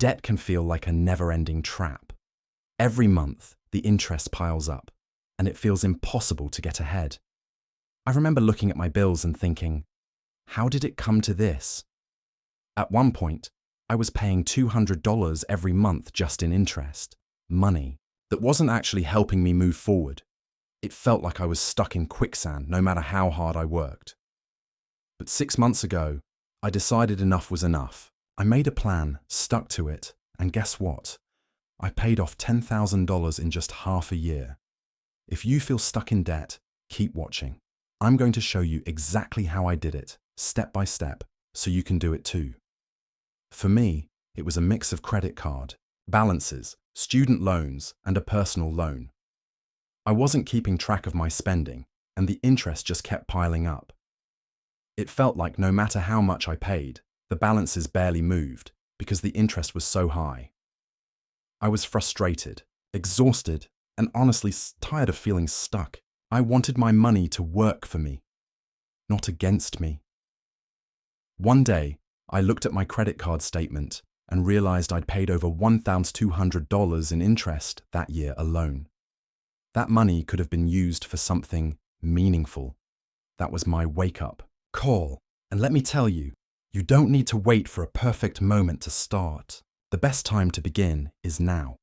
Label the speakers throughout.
Speaker 1: Debt can feel like a never-ending trap. Every month, the interest piles up, and it feels impossible to get ahead. I remember looking at my bills and thinking, how did it come to this? At one point, I was paying $200 every month just in interest, money that wasn't actually helping me move forward. It felt like I was stuck in quicksand no matter how hard I worked. But 6 months ago, I decided enough was enough. I made a plan, stuck to it, and guess what? I paid off $10,000 in just half a year. If you feel stuck in debt, keep watching. I'm going to show you exactly how I did it, step by step, so you can do it too. For me, it was a mix of credit card, balances, student loans, and a personal loan. I wasn't keeping track of my spending, and the interest just kept piling up. It felt like no matter how much I paid, the balances barely moved because the interest was so high. I was frustrated, exhausted, and honestly tired of feeling stuck. I wanted my money to work for me, not against me. One day, I looked at my credit card statement and realized I'd paid over $1,200 in interest that year alone. That money could have been used for something meaningful. That was my wake-up call. And let me tell you, you don't need to wait for a perfect moment to start. The best time to begin is now.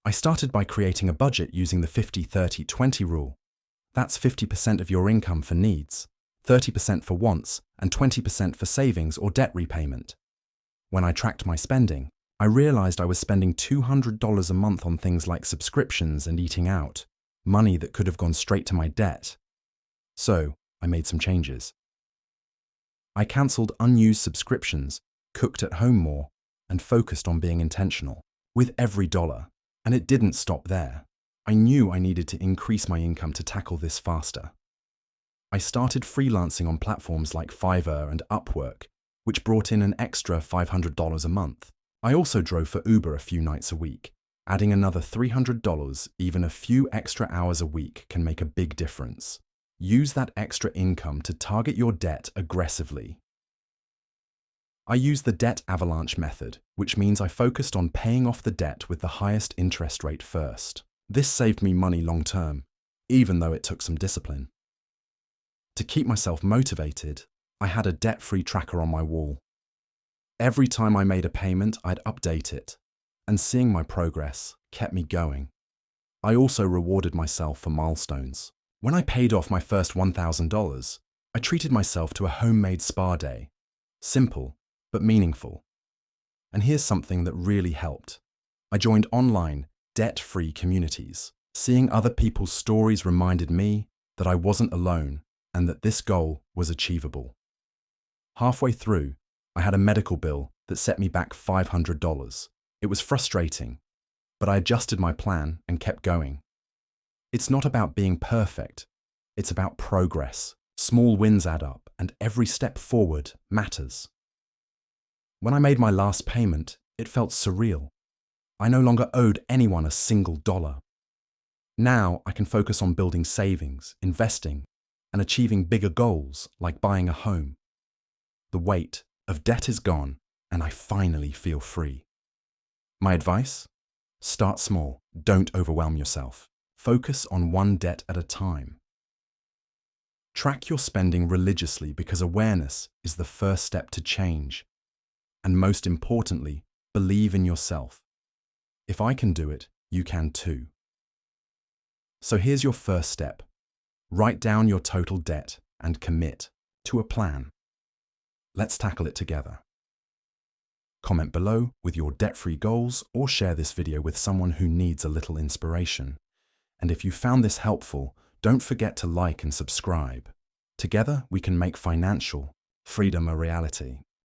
Speaker 1: I started by creating a budget using the 50-30-20 rule. That's 50% of your income for needs, 30% for wants, and 20% for savings or debt repayment. When I tracked my spending, I realized I was spending $200 a month on things like subscriptions and eating out, money that could have gone straight to my debt. So, I made some changes. I cancelled unused subscriptions, cooked at home more, and focused on being intentional with every dollar. And it didn't stop there. I knew I needed to increase my income to tackle this faster. I started freelancing on platforms like Fiverr and Upwork, which brought in an extra $500 a month. I also drove for Uber a few nights a week. Adding another $300, even a few extra hours a week, can make a big difference. Use that extra income to target your debt aggressively. I used the Debt Avalanche Method, which means I focused on paying off the debt with the highest interest rate first. This saved me money long term, even though it took some discipline. To keep myself motivated, I had a debt-free tracker on my wall. Every time I made a payment, I'd update it, and seeing my progress kept me going. I also rewarded myself for milestones. When I paid off my first $1,000, I treated myself to a homemade spa day. Simple, but meaningful. And here's something that really helped. I joined online, debt-free communities. Seeing other people's stories reminded me that I wasn't alone and that this goal was achievable. Halfway through, I had a medical bill that set me back $500. It was frustrating, but I adjusted my plan and kept going. It's not about being perfect. It's about progress. Small wins add up, and every step forward matters. When I made my last payment, it felt surreal. I no longer owed anyone a single dollar. Now I can focus on building savings, investing, and achieving bigger goals like buying a home. The weight of debt is gone, and I finally feel free. My advice? Start small. Don't overwhelm yourself. Focus on one debt at a time. Track your spending religiously because awareness is the first step to change. And most importantly, believe in yourself. If I can do it, you can too. So here's your first step. Write down your total debt and commit to a plan. Let's tackle it together. Comment below with your debt-free goals or share this video with someone who needs a little inspiration. And if you found this helpful, don't forget to like and subscribe. Together, we can make financial freedom a reality.